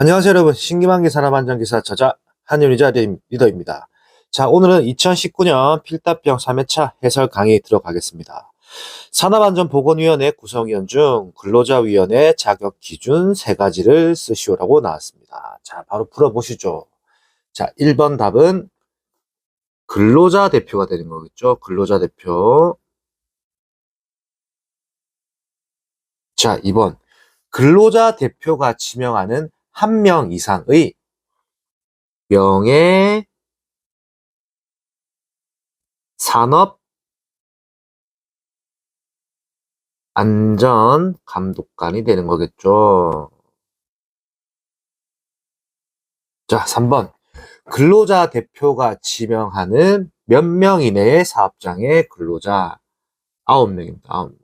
안녕하세요 여러분. 신기만기 산업안전기사 저자 한윤희자 리더입니다. 자, 오늘은 2019년 필답형 3회차 해설 강의 들어가겠습니다. 산업안전보건위원회 구성위원 중 근로자위원회 자격 기준 3가지를 쓰시오라고 나왔습니다. 자, 바로 풀어보시죠. 자, 1번 답은 근로자 대표가 되는 거겠죠. 근로자 대표. 자, 2번 근로자 대표가 지명하는 1명 이상의 명예 산업 안전 감독관이 되는 거겠죠. 자, 3번. 근로자 대표가 지명하는 몇 명 이내의 사업장의 근로자 9명입니다. 9명.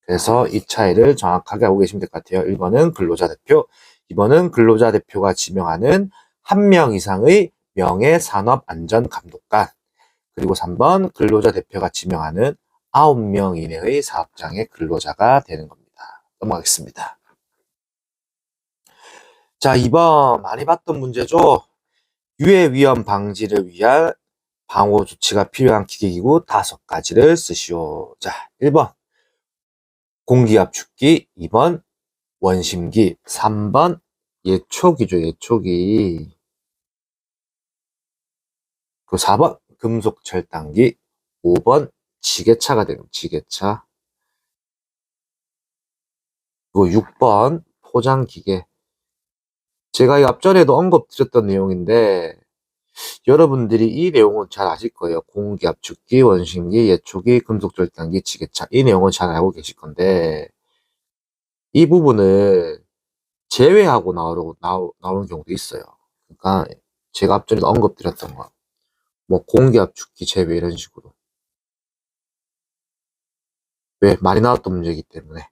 그래서 이 차이를 정확하게 알고 계시면 될 것 같아요. 1번은 근로자 대표, 2번은 근로자 대표가 지명하는 1명 이상의 명예산업안전감독관, 그리고 3번 근로자 대표가 지명하는 9명 이내의 사업장의 근로자가 되는 겁니다. 넘어가겠습니다. 자, 2번 많이 봤던 문제죠. 유해 위험 방지를 위한 방호 조치가 필요한 기계기구 5가지를 쓰시오. 자, 1번 공기압축기, 2번 원심기, 3번 예초기죠. 예초기. 그리고 4번 금속 절단기, 5번 지게차가 되는 지게차. 그리고 6번 포장기계. 제가 이 앞전에도 언급드렸던 내용인데 여러분들이 이 내용은 잘 아실 거예요. 공기압축기, 원심기, 예초기, 금속절단기, 지게차. 이 내용은 잘 알고 계실 건데 이 부분을 제외하고 나오는 경우도 있어요. 그러니까 제가 앞전에도 언급드렸던 거. 뭐 공기압축기 제외 이런 식으로. 왜? 많이 나왔던 문제이기 때문에.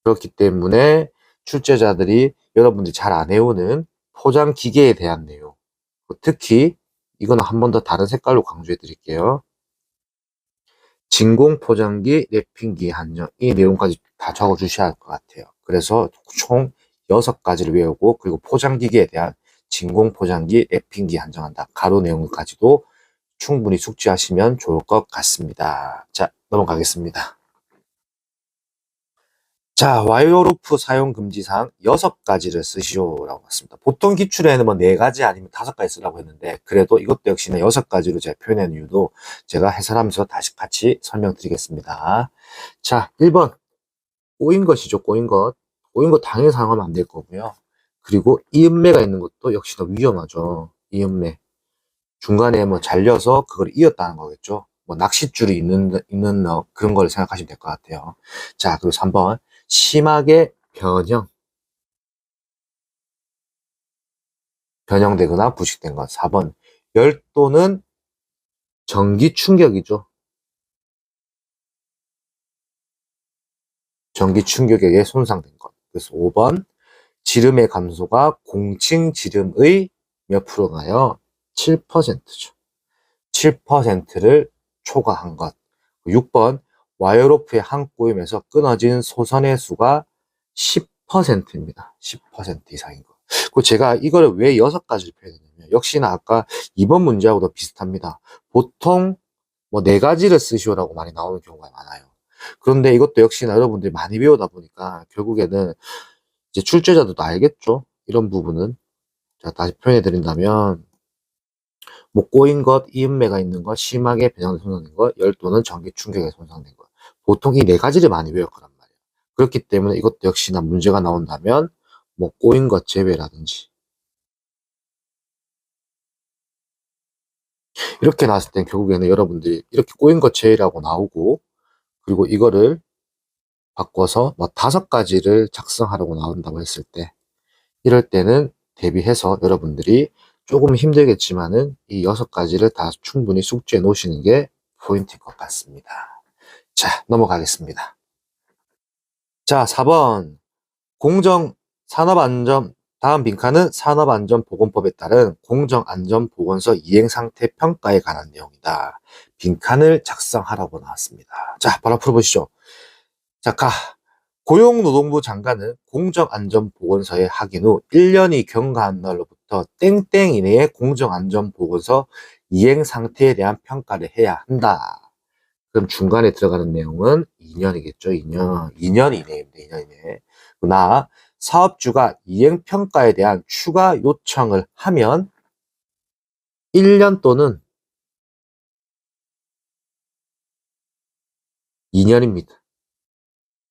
그렇기 때문에 출제자들이 여러분들이 잘 안 해오는 포장기계에 대한 내용. 특히 이거는 한 번 더 다른 색깔로 강조해 드릴게요. 진공포장기, 랩핑기 한정. 이 내용까지 다 적어 주셔야 할 것 같아요. 그래서 총 6가지를 외우고, 그리고 포장기계에 대한 진공포장기, 랩핑기 한정한다. 가로 내용까지도 충분히 숙지하시면 좋을 것 같습니다. 자, 넘어가겠습니다. 자, 와이어로프 사용 금지사항 6가지를 쓰시오라고 했습니다. 보통 기출에는 뭐 4가지 아니면 5가지 쓰라고 했는데, 그래도 이것도 역시나 6가지로 제가 표현한 이유도 제가 해설하면서 다시 같이 설명드리겠습니다. 자, 1번. 꼬인 것이죠, 꼬인 것. 꼬인 것 당연히 사용하면 안 될 거고요. 그리고 이음매가 있는 것도 역시나 위험하죠. 이음매. 중간에 뭐 잘려서 그걸 이었다는 거겠죠. 뭐 낚싯줄이 있는 그런 걸 생각하시면 될 것 같아요. 자, 그리고 3번. 심하게 변형되거나 부식된 것. 4번. 열도는 전기 충격이죠. 전기 충격에 의해 손상된 것. 그래서 5번. 지름의 감소가 공칭 지름의 몇 프로가요? 7%죠. 7%를 초과한 것. 6번. 와이어로프의 한 꼬임에서 끊어진 소선의 수가 10%입니다. 10% 이상인 거. 그리고 제가 이거를 왜 6가지를 표현했냐면, 역시나 아까 2번 문제하고도 비슷합니다. 보통 뭐 4가지를 쓰시오라고 많이 나오는 경우가 많아요. 그런데 이것도 역시나 여러분들이 많이 배우다 보니까 결국에는 이제 출제자들도 알겠죠. 이런 부분은. 자, 다시 표현해 드린다면, 뭐 꼬인 것, 이음매가 있는 것, 심하게 변형된 손상된 것, 열도는 전기 충격에 손상된 것. 보통 이 4가지를 많이 외울 거란 말이에요. 그렇기 때문에 이것도 역시나 문제가 나온다면 뭐 꼬인 것 제외라든지 이렇게 나왔을 땐 결국에는 여러분들이 이렇게 꼬인 것 제외라고 나오고, 그리고 이거를 바꿔서 뭐 5가지를 작성하라고 나온다고 했을 때, 이럴 때는 대비해서 여러분들이 조금 힘들겠지만은 이 6가지를 다 충분히 숙지해 놓으시는 게 포인트일 것 같습니다. 자, 넘어가겠습니다. 자, 4번. 다음 빈칸은 산업안전보건법에 따른 공정안전보건서 이행상태 평가에 관한 내용이다. 빈칸을 작성하라고 나왔습니다. 자, 바로 풀어보시죠. 자, 고용노동부 장관은 공정안전보건서의 확인 후 1년이 경과한 날로부터 땡땡 이내에 공정안전보건서 이행 상태에 대한 평가를 해야 한다. 그럼 중간에 들어가는 내용은 2년이겠죠. 2년. 2년 이내입니다. 2년 이내. 그러나 사업주가 이행평가에 대한 추가 요청을 하면 1년 또는 2년입니다.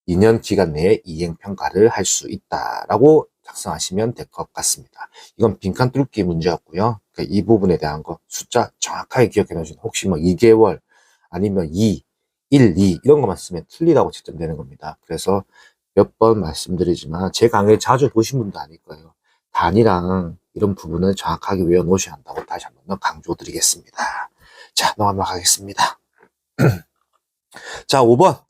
2년 기간 내에 이행평가를 할 수 있다라고 작성하시면 될 것 같습니다. 이건 빈칸 뚫기 문제였고요. 그러니까 이 부분에 대한 거 숫자 정확하게 기억해 놓으시면 혹시 뭐 2개월 아니면 2, 1, 2 이런 것만 쓰면 틀리다고 채점되는 겁니다. 그래서 몇 번 말씀드리지만 제 강의 자주 보신 분도 아닐 거예요. 단위랑 이런 부분을 정확하게 외워 놓으셔야 한다고 다시 한번 더 강조드리겠습니다. 자, 넘어가겠습니다. 자, 5번.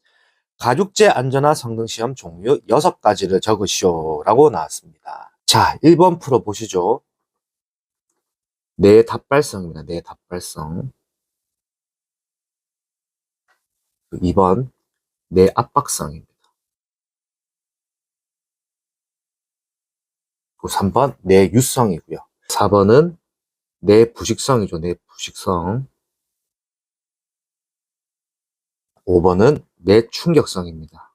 가죽재 안전화 성능시험 종류 6가지를 적으시오 라고 나왔습니다. 자, 1번 풀어보시죠. 내답발성입니다. 내답발성. 2번 내압박성입니다. 3번 내유성이고요. 4번은 내부식성이죠. 내부식성. 5번은 내충격성입니다.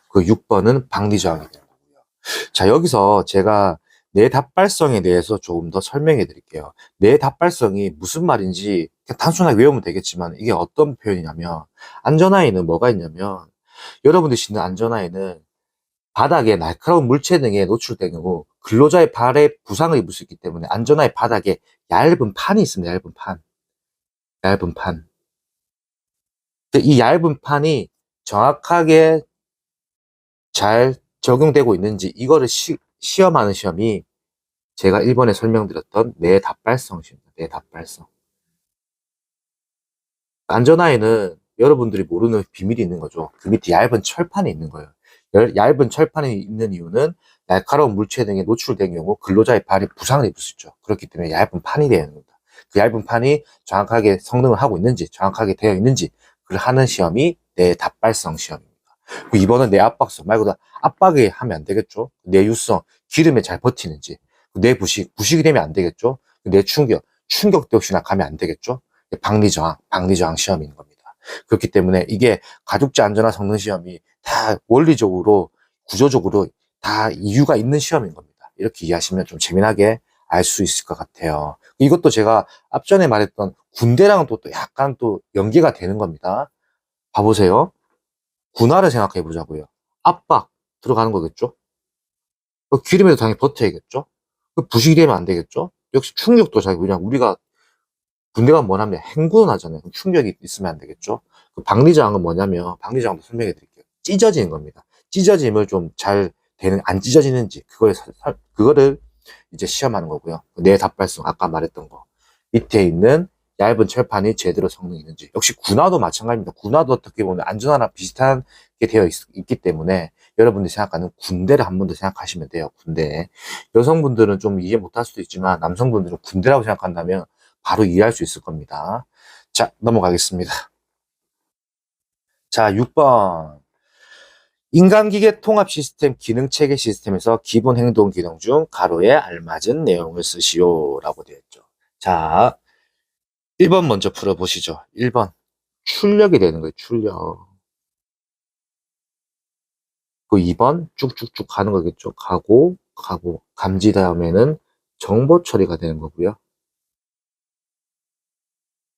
그 6번은 방리저항이 되는 거고요. 자, 여기서 제가 내답발성에 대해서 조금 더 설명해 드릴게요. 내답발성이 무슨 말인지 그냥 단순하게 외우면 되겠지만 이게 어떤 표현이냐면 안전하에는 뭐가 있냐면 여러분들이 신는 안전하에는 바닥에 날카로운 물체 등에 노출된 경우 근로자의 발에 부상을 입을 수 있기 때문에 안전하의 바닥에 얇은 판이 있습니다. 얇은 판. 얇은 판. 이 얇은 판이 정확하게 잘 적용되고 있는지 이거를 시험하는 시험이 제가 1번에 설명드렸던 내답발성 시험입니다. 내답발성. 안전하에는 여러분들이 모르는 비밀이 있는 거죠. 그 밑에 얇은 철판이 있는 거예요. 얇은 철판이 있는 이유는 날카로운 물체 등에 노출된 경우 근로자의 발이 부상을 입을 수 있죠. 그렇기 때문에 얇은 판이 되는 겁니다. 그 얇은 판이 정확하게 성능을 하고 있는지 정확하게 되어 있는지 그걸 하는 시험이 내답발성 시험입니다. 2번은 내압박성 말 그대로 압박에 하면 안 되겠죠. 내유성 기름에 잘 버티는지 부식이 되면 안 되겠죠. 내충격 충격도 역시나 가면 안 되겠죠. 방리저항 시험인 겁니다. 그렇기 때문에 이게 가죽재 안전화 성능 시험이 다 원리적으로, 구조적으로 다 이유가 있는 시험인 겁니다. 이렇게 이해하시면 좀 재미나게 알 수 있을 것 같아요. 이것도 제가 앞전에 말했던 군대랑은 또 약간 또 연계가 되는 겁니다. 봐보세요. 군화를 생각해 보자고요. 압박 들어가는 거겠죠? 기름에도 당연히 버텨야겠죠? 부식이 되면 안 되겠죠? 역시 충격도 잘, 그냥 우리가 군대가 뭐냐면 행군을 하잖아요. 충격이 있으면 안 되겠죠. 그 방리저항은 뭐냐면 방리저항도 설명해 드릴게요. 찢어지는 겁니다. 찢어짐을 좀 잘 되는 안 찢어지는지 그거를 이제 시험하는 거고요. 내답발성 아까 말했던 거 밑에 있는 얇은 철판이 제대로 성능이 있는지 역시 군화도 마찬가지입니다. 군화도 어떻게 보면 안전화랑 비슷한 게 되어 있기 때문에 여러분들이 생각하는 군대를 한 번 더 생각하시면 돼요. 군대. 여성분들은 좀 이해 못할 수도 있지만 남성분들은 군대라고 생각한다면 바로 이해할 수 있을 겁니다. 자, 넘어가겠습니다. 자, 6번. 인간기계 통합 시스템 기능 체계 시스템에서 기본 행동 기능 중 가로에 알맞은 내용을 쓰시오 라고 되어 있죠. 자, 1번 먼저 풀어보시죠. 1번. 출력이 되는 거예요. 출력. 그 2번 쭉쭉쭉 가는 거겠죠. 가고 감지 다음에는 정보 처리가 되는 거고요.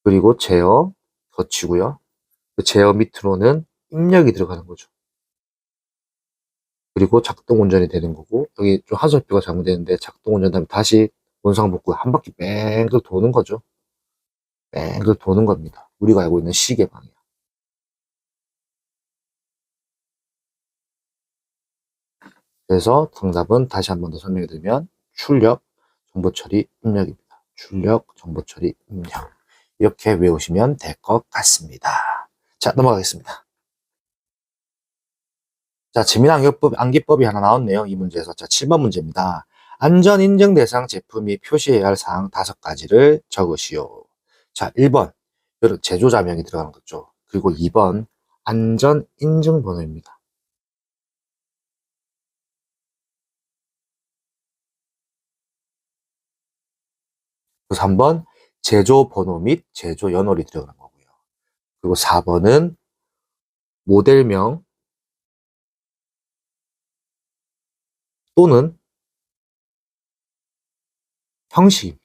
그리고 제어 거치고요. 그 제어 밑으로는 입력이 들어가는 거죠. 그리고 작동 운전이 되는 거고 여기 좀 하소표가 잘못되는데 작동 운전 다음에 다시 원상복구 한 바퀴 뺑글 도는 거죠. 뺑글 도는 겁니다. 우리가 알고 있는 시계 방향. 그래서 정답은 다시 한 번 더 설명해 드리면 출력, 정보 처리, 입력입니다. 출력, 정보 처리, 입력. 이렇게 외우시면 될 것 같습니다. 자, 넘어가겠습니다. 자, 재미난 암기법이 하나 나왔네요. 이 문제에서. 자, 7번 문제입니다. 안전인증 대상 제품이 표시해야 할 사항 5가지를 적으시오. 자, 1번. 여러 제조자명이 들어가는 거죠. 그리고 2번 안전인증번호입니다. 그리고 3번 제조번호 및 제조연월이 들어가는 거고요. 그리고 4번은 모델명 또는 형식,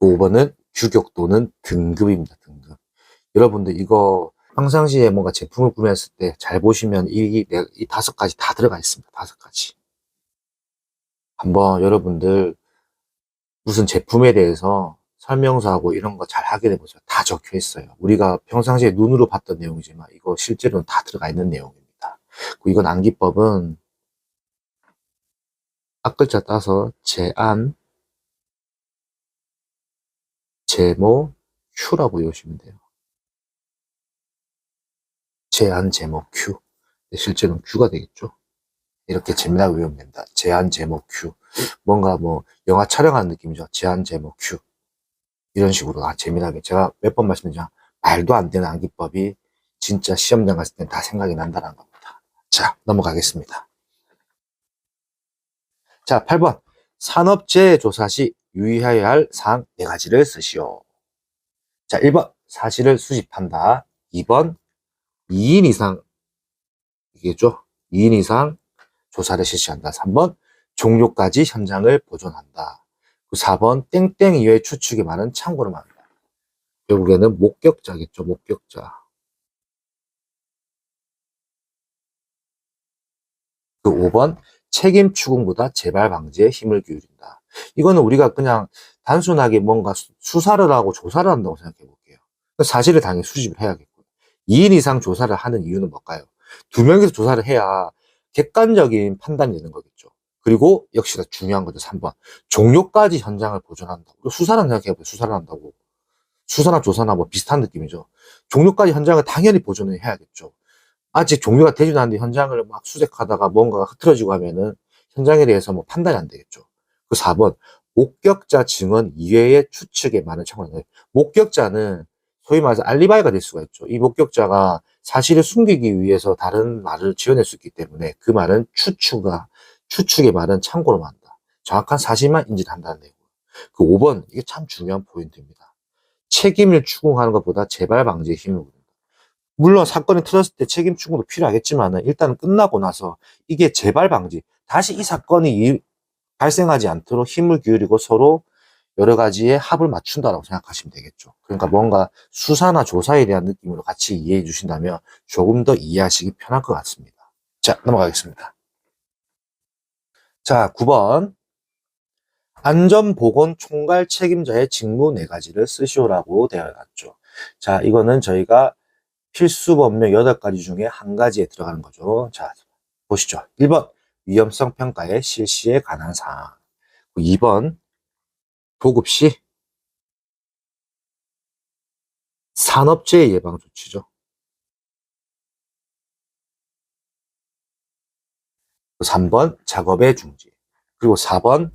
5번은 규격 또는 등급입니다. 등급. 여러분들 이거 평상시에 뭔가 제품을 구매했을 때 잘 보시면 이 5가지 다 들어가 있습니다. 5가지. 한번 여러분들 무슨 제품에 대해서 설명서하고 이런 거 잘 하게 돼보세요. 다 적혀 있어요. 우리가 평상시에 눈으로 봤던 내용이지만 이거 실제로는 다 들어가 있는 내용입니다. 그리고 이건 암기법은 앞글자 따서 제안, 제목, 큐라고 외우시면 돼요. 제안, 제목, 큐. 실제로는 큐가 되겠죠. 이렇게 재미나게 외우면 됩니다. 제안, 제목, 큐. 뭔가 뭐 영화 촬영하는 느낌이죠. 제안, 제목, 큐. 이런 식으로 재미나게 제가 몇 번 말씀드리지만 말도 안 되는 암기법이 진짜 시험장 갔을 땐 다 생각이 난다는 겁니다. 자, 넘어가겠습니다. 자, 8번 산업재해조사 시 유의해야 할 사항 4가지를 쓰시오. 자, 1번 사실을 수집한다. 2번 2인 이상 이겠죠? 2인 이상 조사를 실시한다. 3번 종료까지 현장을 보존한다. 4번 땡땡 이외의 추측이 많은 참고를 말한다. 결국에는 목격자겠죠. 목격자. 그 5번 책임 추궁보다 재발 방지에 힘을 기울인다. 이거는 우리가 그냥 단순하게 뭔가 수사를 하고 조사를 한다고 생각해 볼게요. 사실을 당연히 수집을 해야겠고요. 2인 이상 조사를 하는 이유는 뭘까요? 2명이서 조사를 해야 객관적인 판단이 되는 거겠죠. 그리고 역시나 중요한 거죠. 3번 종료까지 현장을 보존한다. 수사를 생각해보세요. 수사를 한다고. 수사나 조사나 뭐 비슷한 느낌이죠. 종료까지 현장을 당연히 보존을 해야겠죠. 아직 종료가 되지도 않는데 현장을 막 수색하다가 뭔가가 흐트러지고 하면은 현장에 대해서 뭐 판단이 안 되겠죠. 그 4번 목격자 증언 이외의 추측에 많은 참고를 해요. 목격자는 소위 말해서 알리바이가 될 수가 있죠. 이 목격자가 사실을 숨기기 위해서 다른 말을 지어낼 수 있기 때문에 그 말은 추측에 많은 참고로 한다. 정확한 사실만 인지한다는 내용. 그 5번 이게 참 중요한 포인트입니다. 책임을 추궁하는 것보다 재발 방지에 힘을 기울인다. 물론 사건이 터졌을 때 책임 추궁도 필요하겠지만 일단은 끝나고 나서 이게 재발 방지, 다시 이 사건이 발생하지 않도록 힘을 기울이고 서로 여러 가지의 합을 맞춘다라고 생각하시면 되겠죠. 그러니까 뭔가 수사나 조사에 대한 느낌으로 같이 이해해 주신다면 조금 더 이해하시기 편할 것 같습니다. 자, 넘어가겠습니다. 자, 9번 안전보건 총괄 책임자의 직무 4가지를 쓰시오라고 되어 있죠. 자, 이거는 저희가 필수 법령 8가지 중에 한 가지에 들어가는 거죠. 자, 보시죠. 1번 위험성 평가의 실시에 관한 사항. 2번 보급 시 산업재해 예방 조치죠. 3번 작업의 중지. 그리고 4번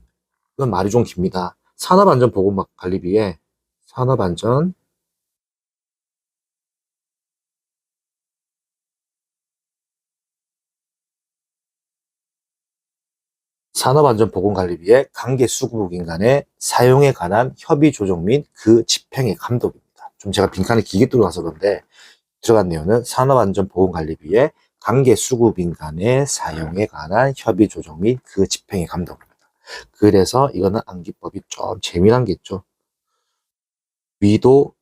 이건 말이 좀 깁니다. 산업안전보건관리비에 산업안전 산업안전보건관리비의 관계수급인 간의 사용에 관한 협의 조정 및 그 집행의 감독입니다. 좀 제가 빈칸에 길게 들어가서 그런데 들어간 내용은 산업안전보건관리비의 관계수급인 간의 사용에 관한 협의 조정 및 그 집행의 감독입니다. 그래서 이거는 암기법이 좀 재미난 게 있죠. 위도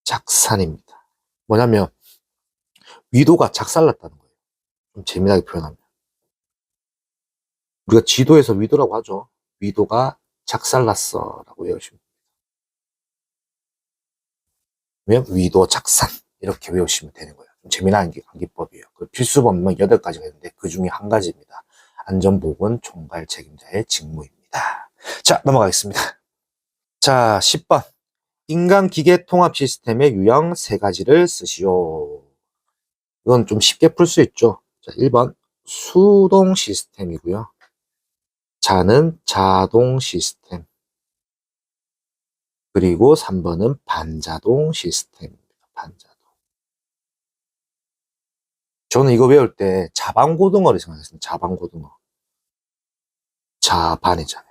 작산입니다. 뭐냐면 위도가 작살났다는 거예요. 좀 재미나게 표현하면. 우리가 지도에서 위도라고 하죠. 위도가 작살났어 라고 외우시면 돼요. 위도 작산 이렇게 외우시면 되는 거예요. 좀 재미난 암기법이에요. 그 필수 법문 8가지가 있는데 그 중에 한 가지입니다. 안전보건 총괄 책임자의 직무입니다. 자, 넘어가겠습니다. 자, 10번 인간기계 통합 시스템의 유형 3가지를 쓰시오. 이건 좀 쉽게 풀 수 있죠. 자, 1번 수동 시스템이고요. 자는 자동 시스템. 그리고 3번은 반자동 시스템입니다. 반자동. 저는 이거 외울 때 자반고등어를 생각했습니다. 자반고등어. 자반이잖아요.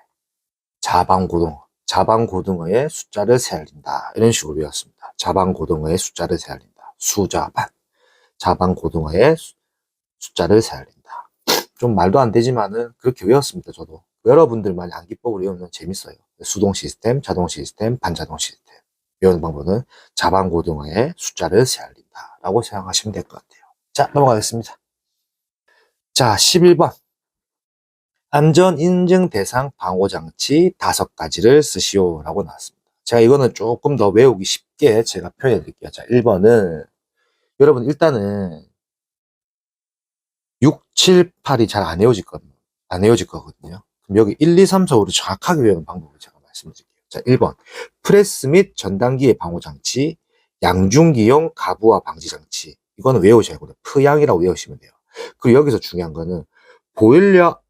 자반고등어. 자반고등어의 숫자를 세알린다. 이런 식으로 외웠습니다. 자반고등어의 숫자를 세알린다. 수자반. 자반고등어의 숫자를 세알린다. 좀 말도 안 되지만은 그렇게 외웠습니다. 저도. 여러분들만이 암기법으로 외우면 재밌어요. 수동 시스템, 자동 시스템, 반자동 시스템. 외우는 방법은 자반고등어의 숫자를 세알린다. 라고 생각하시면 될 것 같아요. 자, 넘어가겠습니다. 자, 11번. 안전인증 대상 방호장치 5가지를 쓰시오. 라고 나왔습니다. 제가 이거는 조금 더 외우기 쉽게 제가 표현해 드릴게요. 자, 1번은, 여러분 일단은 6, 7, 8이 잘 안 외워질 거거든요. 그럼 여기 1, 2, 3, 4, 5를 정확하게 외우는 방법을 제가 말씀드릴게요. 자, 1번. 프레스 및 전단기의 방호장치, 양중기용 가부화 방지장치. 이거는 외우셔야 돼요. 프양이라고 외우시면 돼요. 그리고 여기서 중요한 거는 보일러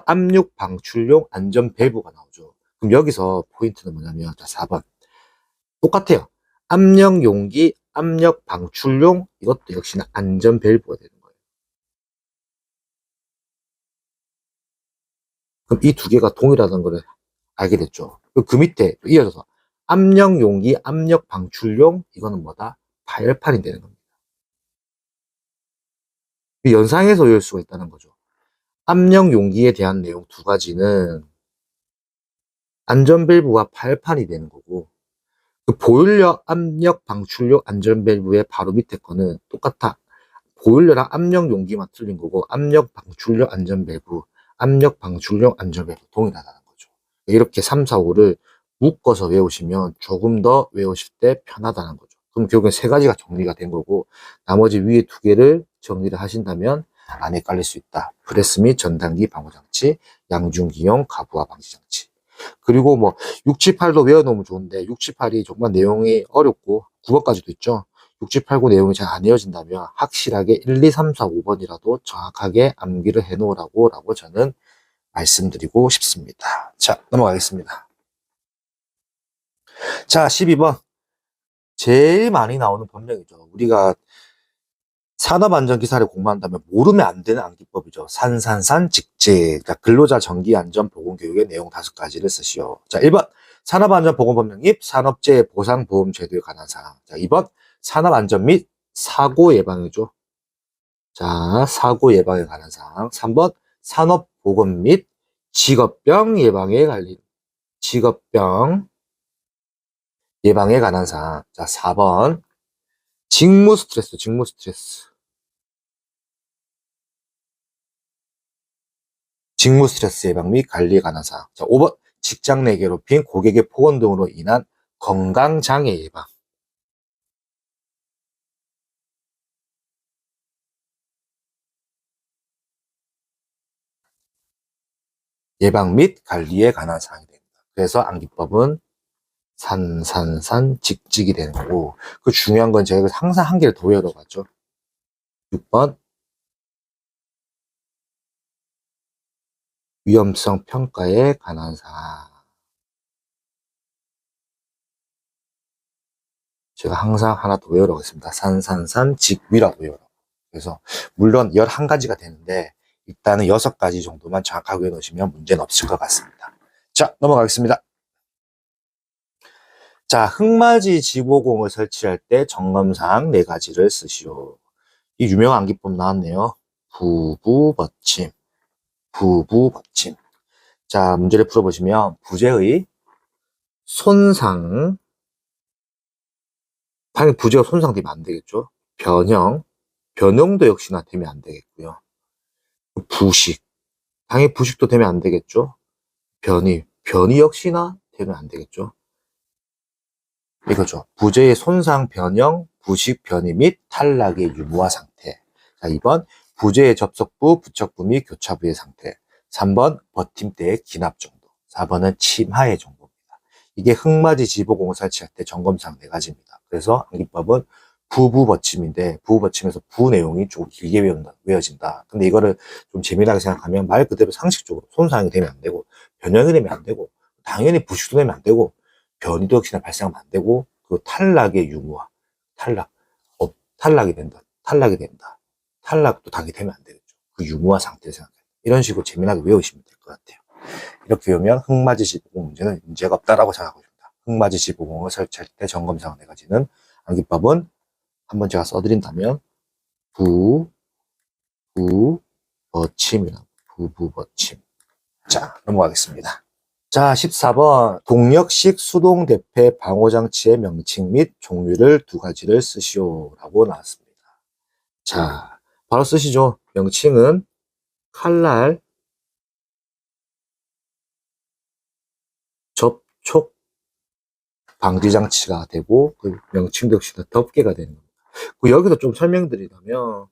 압력 방출용 안전 밸브가 나오죠. 그럼 여기서 포인트는 뭐냐면, 자, 4번. 똑같아요. 압력 용기, 압력 방출용, 이것도 역시나 안전 밸브가 되는 거예요. 그럼 이 두 개가 동일하다는 걸 알게 됐죠. 그 밑에 이어져서 압력 용기, 압력 방출용, 이거는 뭐다? 파열판이 되는 겁니다. 연상해서 외울 수가 있다는 거죠. 압력 용기에 대한 내용 2가지는 안전 밸브와 파열판이 되는 거고, 그 보일러 압력 방출용 안전 밸브의 바로 밑에 거는 똑같아. 보일러랑 압력 용기만 틀린 거고, 압력 방출용 안전 밸브, 압력 방출용 안전 밸브 동일하다는 거죠. 이렇게 3, 4, 5를 묶어서 외우시면 조금 더 외우실 때 편하다는 거죠. 그럼 결국엔 3가지가 정리가 된 거고, 나머지 위에 2개를 정리를 하신다면 안 헷갈릴 수 있다. 프레스 및 전단기 방호장치, 양중기용 가부화 방지장치. 그리고 뭐 6, 7, 8도 외워놓으면 좋은데 6, 7, 8이 정말 내용이 어렵고 9번까지도 있죠. 6, 7, 8, 9 내용이 잘 안 외워진다면 확실하게 1, 2, 3, 4, 5번이라도 정확하게 암기를 해놓으라고 저는 말씀드리고 싶습니다. 자, 넘어가겠습니다. 자, 12번. 제일 많이 나오는 법령이죠. 우리가 산업안전기사를 공부한다면 모르면 안 되는 암기법이죠. 산산산 직직. 자, 근로자 정기안전보건교육의 내용 5가지를 쓰시오. 자, 1번 산업안전보건법령 입 산업재해 보상보험제도에 관한 사항. 자, 2번 산업안전 및 사고 예방이죠. 자, 사고 예방에 관한 사항. 3번 산업보건 및 직업병 예방에 관련 직업병 예방에 관한 사항. 자, 4번 직무 스트레스. 직무 스트레스 예방 및 관리에 관한 사항. 자, 5번 직장 내 괴롭힘, 고객의 폭언 등으로 인한 건강장애 예방. 예방 및 관리에 관한 사항이 됩니다. 그래서 암기법은 산산산 직직이 되는 거고, 그 중요한 건 제가 항상 한 개를 더 외워봤죠. 6번 위험성 평가에 관한 사항. 제가 항상 하나 더 외우라고 했습니다. 산산산 직위라고 외우라고. 그래서 물론 11가지가 되는데 일단은 6가지 정도만 정확하게 외우시면 문제는 없을 것 같습니다. 자, 넘어가겠습니다. 자, 흙맞이 지보공을 설치할 때 점검사항 4가지를 쓰시오. 이 유명한 암기법 나왔네요. 부부받침. 자, 문제를 풀어보시면 부재의 손상, 당연히 부재가 손상되면 안 되겠죠. 변형도 역시나 되면 안 되겠고요. 부식, 당연히 부식도 되면 안 되겠죠. 변이 역시나 되면 안 되겠죠. 이거죠. 부재의 손상, 변형, 부식, 변이 및 탈락의 유무화 상태. 자, 2번 부재의 접속부, 부착부 및 교차부의 상태. 3번 버팀대의 기납 정도. 4번은 침하의 정도입니다. 이게 흙맞이 지보공을 설치할 때 점검사항 4가지입니다. 그래서 암기법은 부부받침인데 부부받침에서 부 내용이 조금 길게 외워진다. 근데 이거를 좀 재미나게 생각하면 말 그대로 상식적으로 손상이 되면 안 되고 변형이 되면 안 되고 당연히 부식도 되면 안 되고 변이도 역시나 발생하면 안 되고, 그 탈락의 유무와 탈락이 된다. 탈락도 당이 되면 안 되겠죠. 그 유무화 상태를 생각해요. 이런 식으로 재미나게 외우시면 될 것 같아요. 이렇게 외우면 흙맞이 지보공 문제는 문제가 없다라고 생각하고 있습니다. 흙맞이 지보공을 설치할 때 점검사항 4가지는 암기법은 한번 제가 써드린다면 부버침이라고 부부버침. 자, 넘어가겠습니다. 자, 14번 동력식 수동 대패 방호장치의 명칭 및 종류를 2가지를 쓰시오라고 나왔습니다. 자, 바로 쓰시죠. 명칭은 칼날 접촉 방지장치가 되고, 그 명칭도 역시나 덮개가 되는 겁니다. 그 여기서 좀 설명드리자면,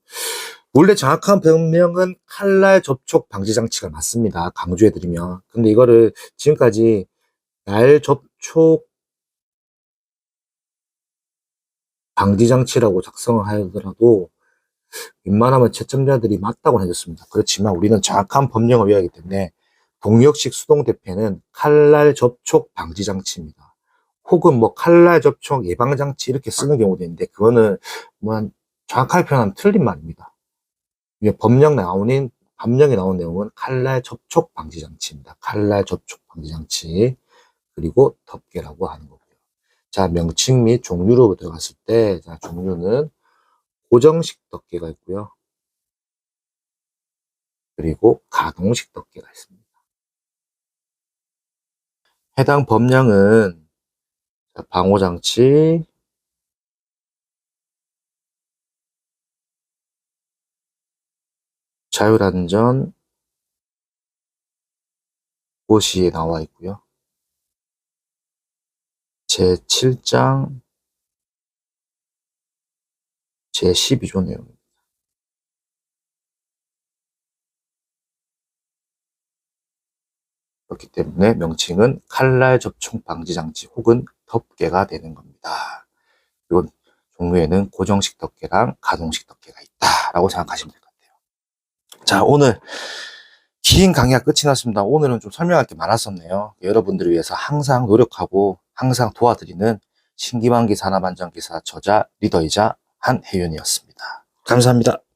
원래 정확한 병명은 칼날 접촉 방지장치가 맞습니다. 강조해드리면. 근데 이거를 지금까지 날 접촉 방지장치라고 작성을 하더라도 웬만하면 채점자들이 맞다고 해줬습니다. 그렇지만 우리는 정확한 법령을 외워야 하기 때문에 동력식 수동 대패는 칼날 접촉 방지 장치입니다. 혹은 뭐 칼날 접촉 예방 장치 이렇게 쓰는 경우도 있는데, 그거는 뭐 정확하게 표현하면 틀린 말입니다. 법령에 나온 내용은 칼날 접촉 방지 장치입니다. 칼날 접촉 방지 장치, 그리고 덮개라고 하는 거고요. 자, 명칭 및 종류로 들어갔을 때, 자, 종류는 고정식 덮개가 있고요. 그리고 가동식 덮개가 있습니다. 해당 법령은 방호장치, 자율안전 고시에 나와 있고요. 제7장 제12조 내용입니다. 그렇기 때문에 명칭은 칼날 접촉 방지 장치 혹은 덮개가 되는 겁니다. 그리고 종류에는 고정식 덮개랑 가동식 덮개가 있다라고 생각하시면 될 것 같아요. 자, 오늘 긴 강의가 끝이 났습니다. 오늘은 좀 설명할 게 많았었네요. 여러분들을 위해서 항상 노력하고 항상 도와드리는 신기만기 산업안전기사 저자 리더이자 한혜윤이었습니다. 감사합니다.